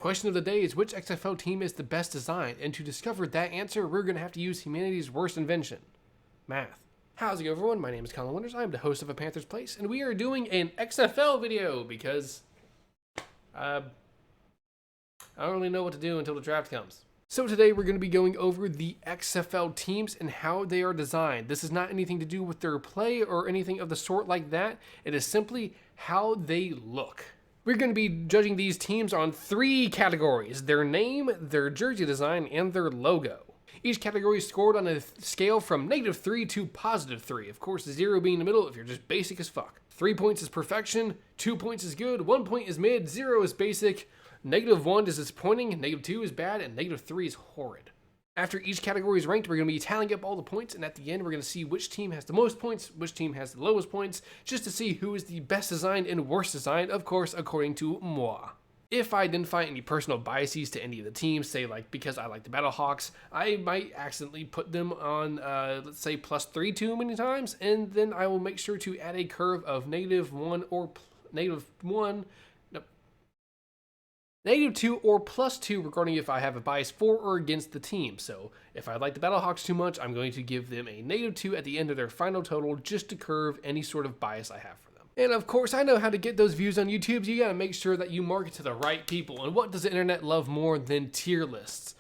Question of the day is, which XFL team is the best designed? And to discover that answer, we're going to have to use humanity's worst invention, math. How's it going, everyone? My name is Colin Winters. I'm the host of A Panther's Place, and we are doing an XFL video because I don't really know what to do until the draft comes. So today we're going to be going over the XFL teams and how they are designed. This is not anything to do with their play or anything of the sort like that. It is simply how they look. We're going to be judging these teams on 3 categories: their name, their jersey design, and their logo. Each category is scored on a scale from -3 to +3. Of course, 0 being in the middle if you're just basic as fuck. 3 points is perfection, 2 points is good, 1 point is mid, 0 is basic, -1 is disappointing, -2 is bad, and -3 is horrid. After each category is ranked, we're going to be tallying up all the points, and at the end, we're going to see which team has the most points, which team has the lowest points, just to see who is the best designed and worst designed, of course, according to moi. If I identify any personal biases to any of the teams, say like because I like the Battlehawks, I might accidentally put them on, let's say, +3 too many times, and then I will make sure to add a curve of -1 or -1, -2 or +2 regarding if I have a bias for or against the team. So if I like the Battlehawks too much, I'm going to give them a -2 at the end of their final total just to curve any sort of bias I have for them. And of course, I know how to get those views on YouTube. So you gotta make sure that you market to the right people. And what does the internet love more than tier lists?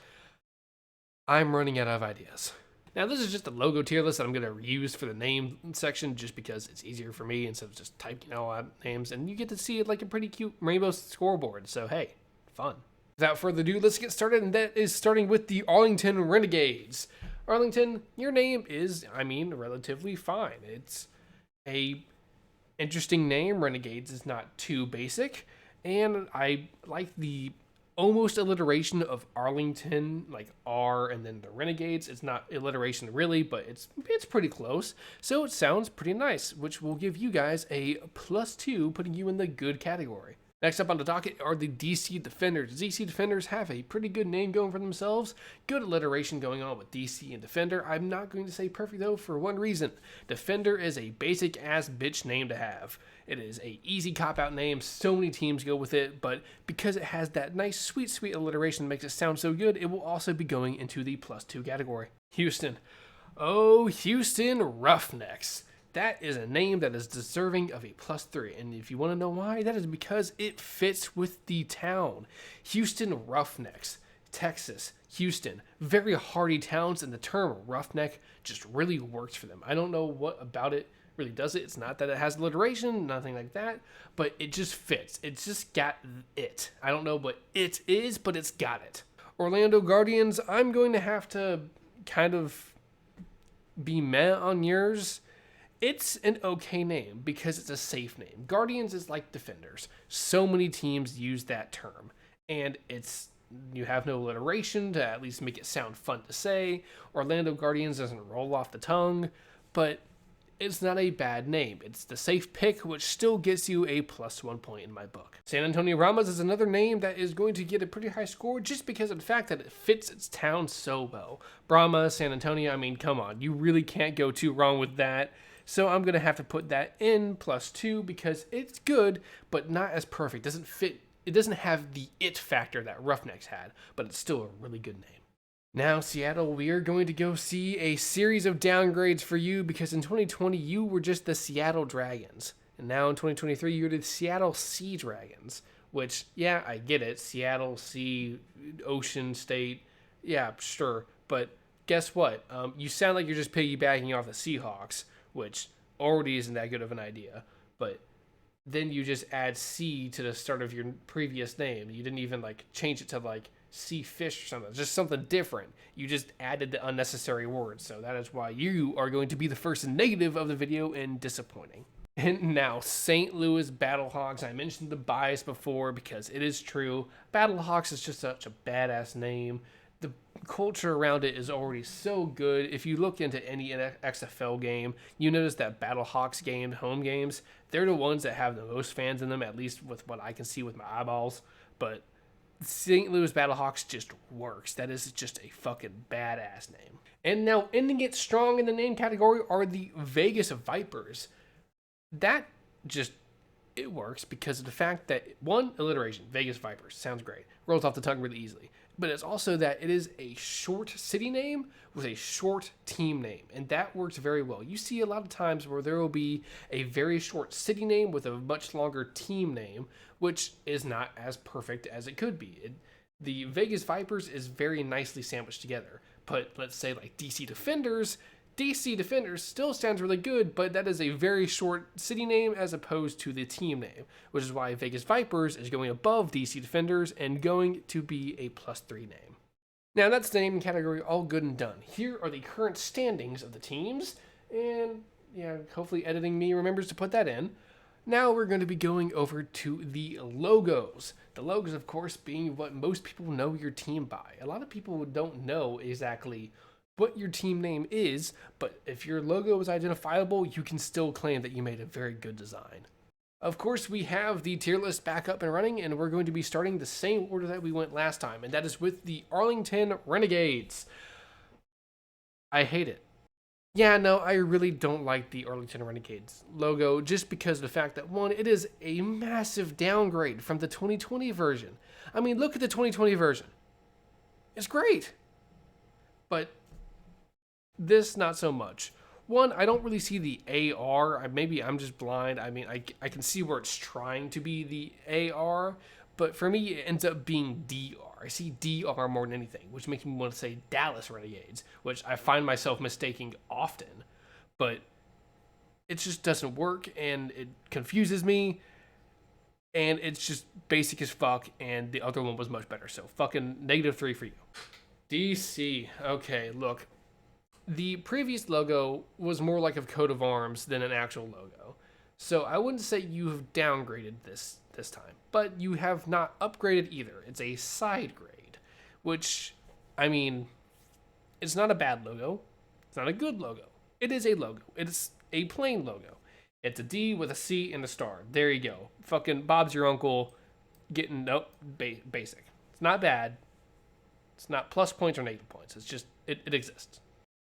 I'm running out of ideas. Now, this is just a logo tier list that I'm going to reuse for the name section just because it's easier for me instead of just typing out names. And you get to see it like a pretty cute rainbow scoreboard. So, hey, fun. Without further ado, let's get started, and that is starting with the Arlington Renegades. Arlington, your name is, relatively fine. It's a interesting name. Renegades is not too basic, and I like the almost alliteration of Arlington, like R and then the Renegades. It's not alliteration really, but it's pretty close. So it sounds pretty nice, which will give you guys a +2, putting you in the good category. Next up on the docket are the DC Defenders. DC Defenders have a pretty good name going for themselves. Good alliteration going on with DC and Defender. I'm not going to say perfect though for one reason. Defender is a basic ass bitch name to have. It is a easy cop-out name. So many teams go with it, but because it has that nice sweet alliteration that makes it sound so good, it will also be going into the +2 category. Houston. Oh, Houston Roughnecks. That is a name that is deserving of a +3. And if you want to know why, that is because it fits with the town. Houston Roughnecks, Texas, Houston, very hardy towns, and the term roughneck just really works for them. I don't know what about it really does it. It's not that it has alliteration, nothing like that, but it just fits. It's just got it. I don't know what it is, but it's got it. Orlando Guardians, I'm going to have to kind of be meh on yours. It's an okay name because it's a safe name. Guardians is like Defenders. So many teams use that term, and you have no alliteration to at least make it sound fun to say. Orlando Guardians doesn't roll off the tongue, but it's not a bad name. It's the safe pick, which still gets you a +1 point in my book. San Antonio Brahmas is another name that is going to get a pretty high score just because of the fact that it fits its town so well. Brahma, San Antonio, come on. You really can't go too wrong with that. So I'm going to have to put that in +2 because it's good, but not as perfect. Doesn't fit. It doesn't have the it factor that Roughnecks had, but it's still a really good name. Now, Seattle, we are going to go see a series of downgrades for you because in 2020, you were just the Seattle Dragons. And now in 2023, you're the Seattle Sea Dragons, which, yeah, I get it. Seattle, Sea, Ocean State, yeah, sure. But guess what? You sound like you're just piggybacking off the Seahawks, which already isn't that good of an idea. But then you just add sea to the start of your previous name. You didn't even change it to sea fish or something. Just something different. You just added the unnecessary words. So that is why you are going to be the first negative of the video and disappointing. And now, St. Louis Battlehawks. I mentioned the bias before because it is true. Battlehawks is just such a badass name. The culture around it is already so good. If you look into any XFL game, you notice that Battlehawks game, home games, they're the ones that have the most fans in them, at least with what I can see with my eyeballs. But St. Louis Battlehawks just works. That is just a fucking badass name. And now, ending it strong in the name category are the Vegas Vipers. That just It works because of the fact that, one, alliteration, Vegas Vipers, sounds great, rolls off the tongue really easily. But it's also that it is a short city name with a short team name, and that works very well. You see a lot of times where there will be a very short city name with a much longer team name, which is not as perfect as it could be. The Vegas Vipers is very nicely sandwiched together. But let's say like DC Defenders still sounds really good, but that is a very short city name as opposed to the team name, which is why Vegas Vipers is going above DC Defenders and going to be a +3 name. Now that's the naming category all good and done. Here are the current standings of the teams, and yeah, hopefully editing me remembers to put that in. Now we're going to be going over to the logos. The logos, of course, being what most people know your team by. A lot of people don't know exactly what your team name is, but if your logo is identifiable, you can still claim that you made a very good design. Of course, we have the tier list back up and running, and we're going to be starting the same order that we went last time, and that is with the Arlington Renegades. I hate it. Yeah, no, I really don't like the Arlington Renegades logo just because of the fact that, one, it is a massive downgrade from the 2020 version. I mean, look at the 2020 version. It's great. But this, not so much. One, I don't really see the AR. Maybe I'm just blind. I mean, I can see where it's trying to be the AR, but for me, it ends up being DR. I see DR more than anything, which makes me want to say Dallas Renegades, which I find myself mistaking often, but it just doesn't work, and it confuses me, and it's just basic as fuck, and the other one was much better, so fucking -3 for you. DC. Okay, look. The previous logo was more like a coat of arms than an actual logo. So I wouldn't say you've downgraded this time, but you have not upgraded either. It's a side grade, which, I mean, it's not a bad logo. It's not a good logo. It is a logo. It's a plain logo. It's a D with a C and a star. There you go. Fucking Bob's your uncle getting, nope, basic. It's not bad. It's not plus points or negative points. It's just, it exists.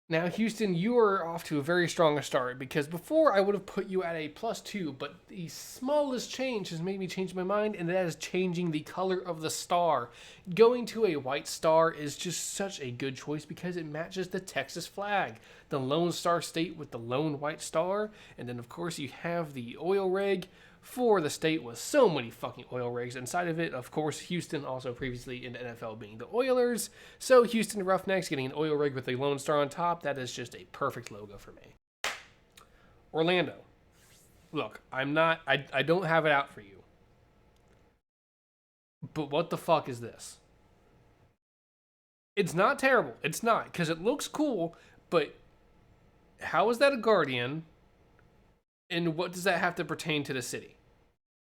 Now, Houston, you are off to a very strong start because before I would have put you at a +2, but the smallest change has made me change my mind, and that is changing the color of the star. Going to a white star is just such a good choice because it matches the Texas flag, the Lone Star State with the lone white star, and then of course you have the oil rig for the state with so many fucking oil rigs inside of it. Of course, Houston also previously in the NFL being the Oilers. So Houston Roughnecks getting an oil rig with a Lone Star on top, that is just a perfect logo for me. Orlando. Look, I don't have it out for you. But what the fuck is this? It's not terrible. It's not, because it looks cool, but how is that a Guardian? And what does that have to pertain to the city?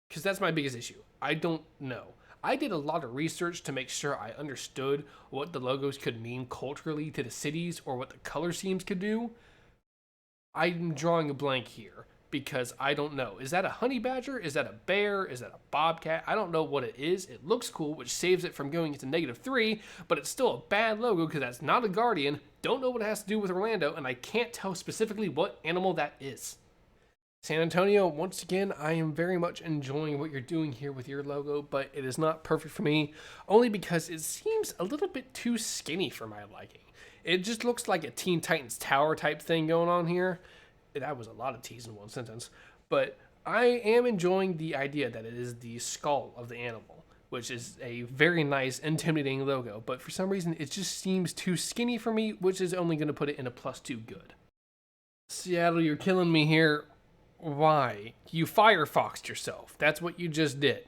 Because that's my biggest issue. I don't know. I did a lot of research to make sure I understood what the logos could mean culturally to the cities or what the color schemes could do. I'm drawing a blank here because I don't know. Is that a honey badger? Is that a bear? Is that a bobcat? I don't know what it is. It looks cool, which saves it from going into -3, but it's still a bad logo because that's not a Guardian. Don't know what it has to do with Orlando, and I can't tell specifically what animal that is. San Antonio, once again, I am very much enjoying what you're doing here with your logo, but it is not perfect for me, only because it seems a little bit too skinny for my liking. It just looks like a Teen Titans Tower type thing going on here. That was a lot of T's in one sentence. But I am enjoying the idea that it is the skull of the animal, which is a very nice, intimidating logo, but for some reason, it just seems too skinny for me, which is only going to put it in a +2 good. Seattle, you're killing me here. Why? You firefoxed yourself. That's what you just did.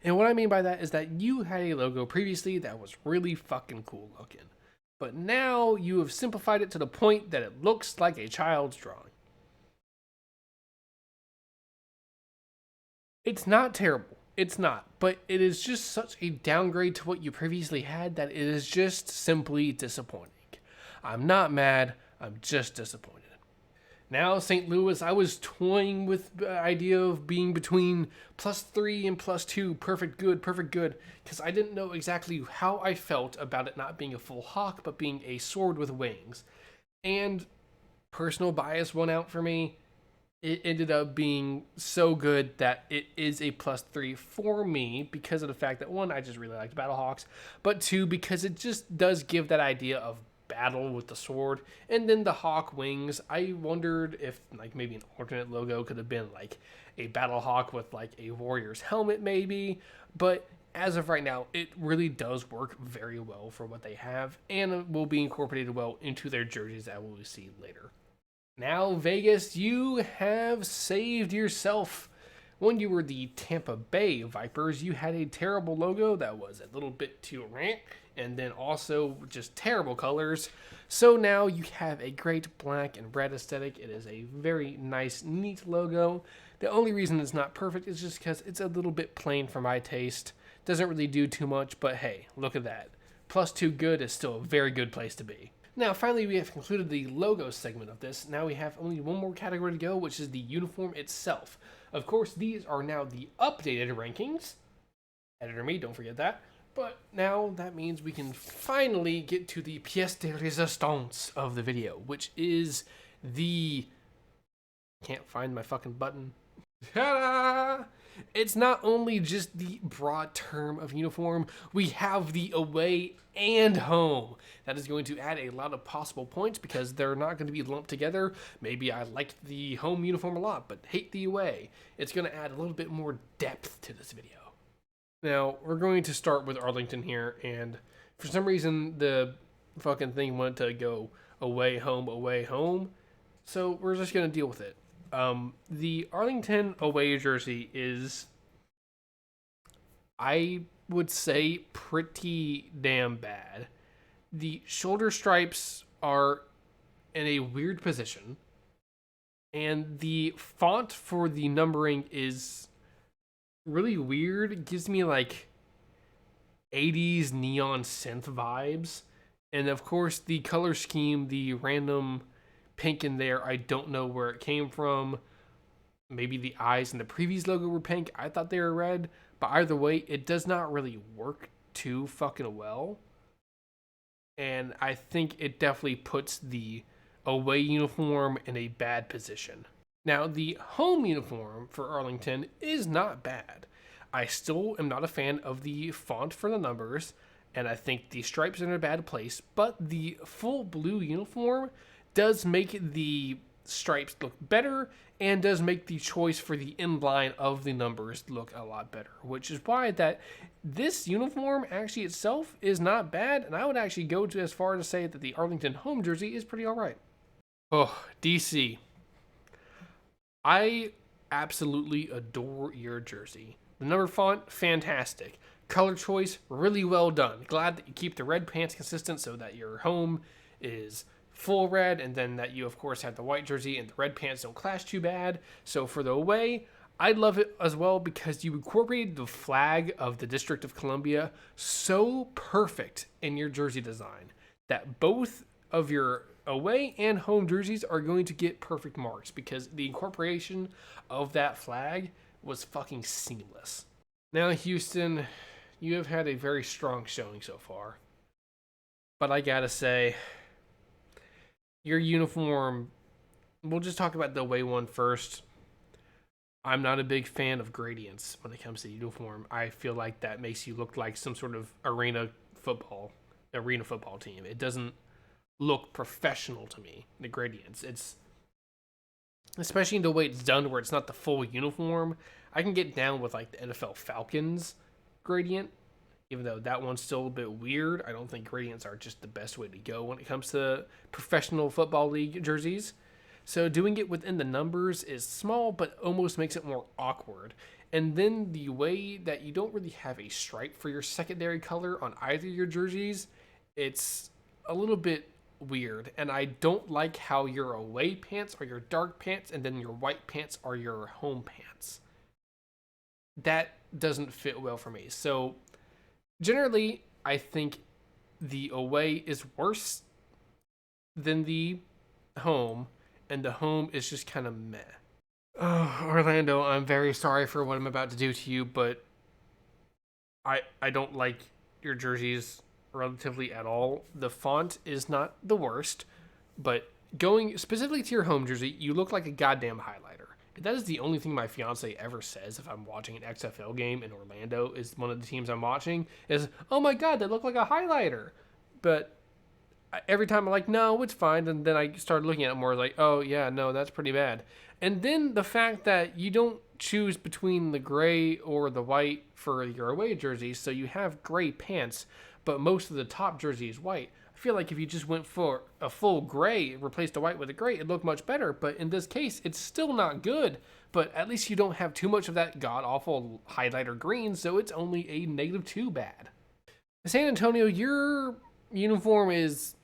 And what I mean by that is that you had a logo previously that was really fucking cool looking. But now you have simplified it to the point that it looks like a child's drawing. It's not terrible. It's not. But it is just such a downgrade to what you previously had that it is just simply disappointing. I'm not mad. I'm just disappointed. Now, St. Louis, I was toying with the idea of being between +3 and +2, perfect good, because I didn't know exactly how I felt about it not being a full hawk, but being a sword with wings. And personal bias won out for me. it ended up being so good that it is a +3 for me because of the fact that one, I just really liked Battlehawks, but two, because it just does give that idea of battle with the sword. And then the hawk wings, I wondered if like maybe an alternate logo could have been like a Battlehawk with like a warrior's helmet maybe, but as of right now, it really does work very well for what they have and will be incorporated well into their jerseys that we'll see later. Now, Vegas, you have saved yourself. When you were the Tampa Bay Vipers, you had a terrible logo that was a little bit too rant, and then also just terrible colors. So now you have a great black and red aesthetic. It is a very nice, neat logo. The only reason it's not perfect is just because it's a little bit plain for my taste. Doesn't really do too much, but hey, look at that. +2 good is still a very good place to be. Now, finally, we have concluded the logo segment of this. Now we have only one more category to go, which is the uniform itself. Of course, these are now the updated rankings. Editor me, don't forget that. But now that means we can finally get to the pièce de résistance of the video, which is the... Can't find my fucking button. Ta-da! It's not only just the broad term of uniform, we have the away and home. That is going to add a lot of possible points because they're not going to be lumped together. Maybe I liked the home uniform a lot, but hate the away. It's going to add a little bit more depth to this video. Now, we're going to start with Arlington here, and for some reason, the fucking thing wanted to go away, home. So we're just going to deal with it. The Arlington away jersey is, I would say, pretty damn bad. The shoulder stripes are in a weird position, and the font for the numbering is really weird. It gives me like 80s neon synth vibes. And of course, the color scheme, the random pink in there, I don't know where it came from. Maybe the eyes in the previous logo were pink. I thought they were red. But either way, it does not really work too fucking well. And I think it definitely puts the away uniform in a bad position. Now, the home uniform for Arlington is not bad. I still am not a fan of the font for the numbers, and I think the stripes are in a bad place, but the full blue uniform does make the stripes look better and does make the choice for the inline of the numbers look a lot better, which is why that this uniform actually itself is not bad, and I would actually go to as far to say that the Arlington home jersey is pretty all right. Oh, DC. I absolutely adore your jersey. The number font, fantastic. Color choice, really well done. Glad that you keep the red pants consistent so that your home is full red, and then that you of course have the white jersey and the red pants don't clash too bad. So for the away, I love it as well because you incorporated the flag of the District of Columbia so perfect in your jersey design that both of your away and home jerseys are going to get perfect marks because the incorporation of that flag was fucking seamless. Now, Houston, you have had a very strong showing so far, but I gotta say, your uniform, we'll just talk about the away one first. I'm not a big fan of gradients when it comes to uniform. I feel like that makes you look like some sort of arena football team. It doesn't look professional to me, the gradients. It's, especially the way it's done where it's not the full uniform. I can get down with like the NFL Falcons gradient, even though that one's still a bit weird. I don't think gradients are just the best way to go when it comes to professional football league jerseys. So doing it within the numbers is small, but almost makes it more awkward. And then the way that you don't really have a stripe for your secondary color on either of your jerseys, it's a little bit weird. And I don't like how your away pants are your dark pants and then your white pants are your home pants. That doesn't fit well for me. So generally, I think the away is worse than the home, and the home is just kind of meh. Oh, Orlando, I'm very sorry for what I'm about to do to you, but I don't like your jerseys relatively at all. The font is not the worst, but going specifically to your home jersey, you look like a goddamn highlighter. That is the only thing my fiance ever says if I'm watching an XFL game in Orlando, is one of the teams I'm watching, is, oh my God, they look like a highlighter. But every time I'm like, no, it's fine. And then I started looking at it more like, oh yeah, no, that's pretty bad. And then the fact that you don't choose between the gray or the white for your away jersey, so you have gray pants, but most of the top jersey is white. I feel like if you just went for a full gray, replaced the white with a gray, it'd look much better. But in this case, it's still not good. But at least you don't have too much of that god awful highlighter green, so it's only a -2 bad. San Antonio, your uniform is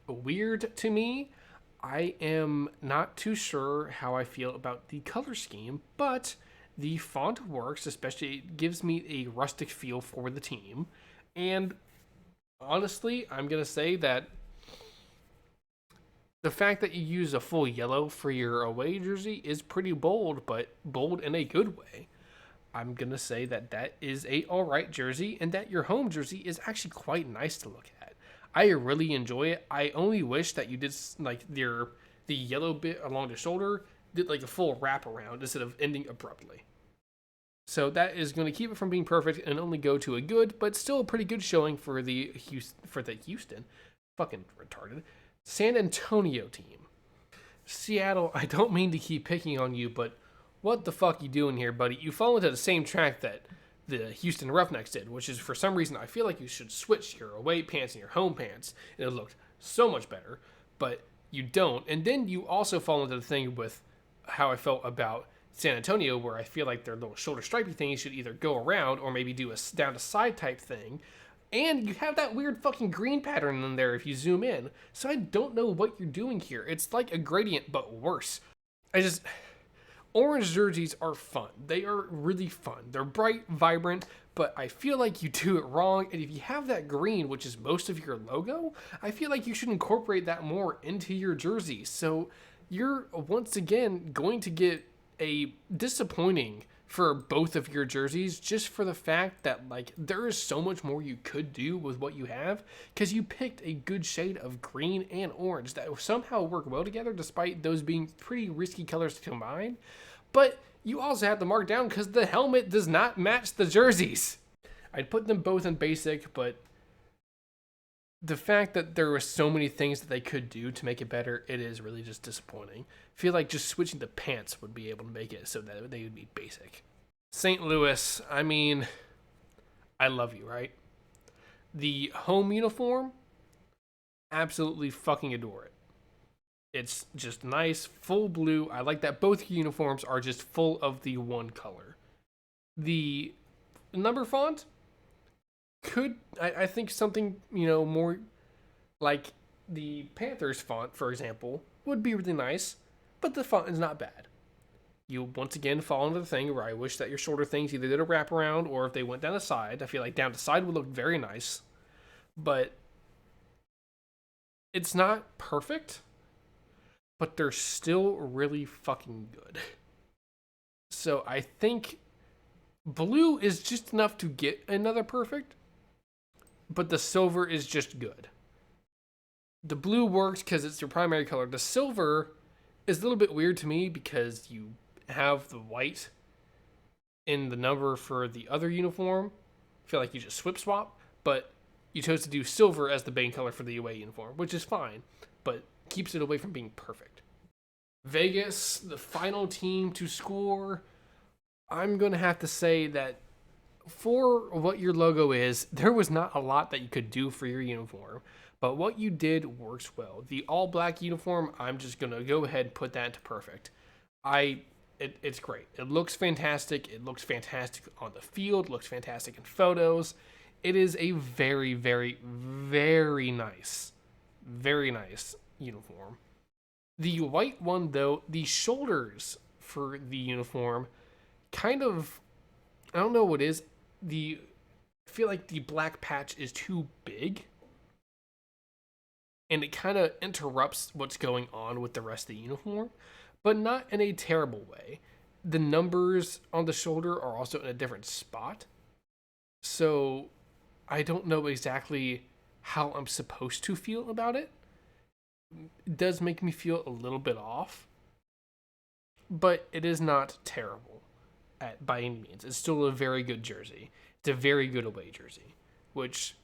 weird to me. I am not too sure how I feel about the color scheme, but the font works, especially it gives me a rustic feel for the team. And honestly, I'm going to say that the fact that you use a full yellow for your away jersey is pretty bold, but bold in a good way. I'm going to say that that is a all right jersey, and that your home jersey is actually quite nice to look at. I really enjoy it. I only wish that you did like the yellow bit along the shoulder did like a full wrap around instead of ending abruptly. So that is going to keep it from being perfect and only go to a good, but still a pretty good showing for the Houston, fucking retarded, San Antonio team. Seattle, I don't mean to keep picking on you, but what the fuck you doing here, buddy? You fall into the same track that the Houston Roughnecks did, which is for some reason I feel like you should switch your away pants and your home pants, and it looked so much better, but you don't. And then you also fall into the thing with how I felt about San Antonio, where I feel like their little shoulder stripey thing should either go around or maybe do a down to side type thing. And you have that weird fucking green pattern in there if you zoom in. So I don't know what you're doing here. It's like a gradient, but worse. Orange jerseys are fun. They are really fun. They're bright, vibrant, but I feel like you do it wrong. And if you have that green, which is most of your logo, I feel like you should incorporate that more into your jersey. So you're once again going to get a disappointing for both of your jerseys, just for the fact that like there is so much more you could do with what you have, because you picked a good shade of green and orange that somehow work well together despite those being pretty risky colors to combine. But you also have to mark down because the helmet does not match the jerseys. I'd put them both in basic, but the fact that there were so many things that they could do to make it better, it is really just disappointing. I feel like just switching the pants would be able to make it so that they would be basic. St. Louis, I mean, I love you, right? The home uniform, absolutely fucking adore it. It's just nice, full blue. I like that both uniforms are just full of the one color. The number font, I think something, more like the Panthers font, for example, would be really nice, but the font is not bad. You once again fall into the thing where I wish that your shoulder things either did a wraparound or if they went down the side. I feel like down the side would look very nice, but it's not perfect, but they're still really fucking good. So I think blue is just enough to get another perfect, but the silver is just good. The blue works because it's your primary color. The silver is a little bit weird to me because you have the white in the number for the other uniform. I feel like you just swap, but you chose to do silver as the main color for the away uniform, which is fine, but keeps it away from being perfect. Vegas, the final team to score. I'm going to have to say that for what your logo is, there was not a lot that you could do for your uniform, but what you did works well. The all black uniform, I'm just going to go ahead and put that to perfect. It's great. It looks fantastic. It looks fantastic on the field. It looks fantastic in photos. It is a very, very, very nice uniform. The white one, though, the shoulders for the uniform kind of, I don't know what it is. I feel like the black patch is too big, and it kind of interrupts what's going on with the rest of the uniform, but not in a terrible way. The numbers on the shoulder are also in a different spot, so I don't know exactly how I'm supposed to feel about it. It does make me feel a little bit off, but it is not terrible by any means. It's still a very good jersey. It's a very good away jersey, which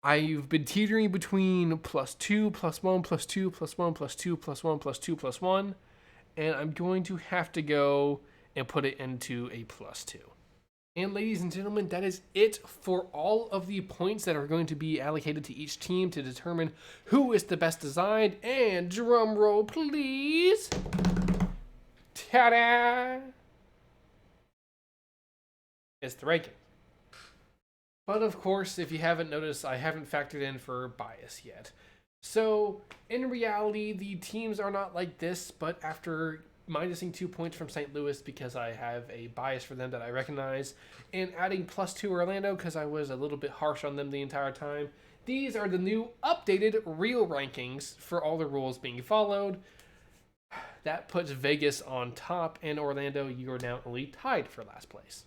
I've been teetering between +2, +1, +2, +1, +2, +1, +2, +1, and I'm going to have to go and put it into a +2. And ladies and gentlemen, that is it for all of the points that are going to be allocated to each team to determine who is the best designed. And drum roll, please. Ta-da! It's the ranking. But of course, if you haven't noticed, I haven't factored in for bias yet. So in reality, the teams are not like this, but after minusing 2 points from St. Louis because I have a bias for them that I recognize, and adding +2 Orlando because I was a little bit harsh on them the entire time, these are the new updated real rankings for all the rules being followed. That puts Vegas on top, and Orlando, you are now only tied for last place.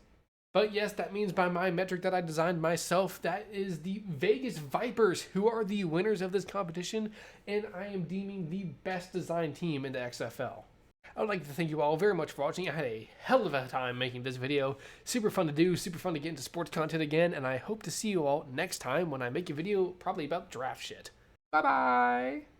But yes, that means by my metric that I designed myself, that is the Vegas Vipers, who are the winners of this competition, and I am deeming the best designed team in the XFL. I would like to thank you all very much for watching. I had a hell of a time making this video. Super fun to do, super fun to get into sports content again, and I hope to see you all next time when I make a video probably about draft shit. Bye-bye!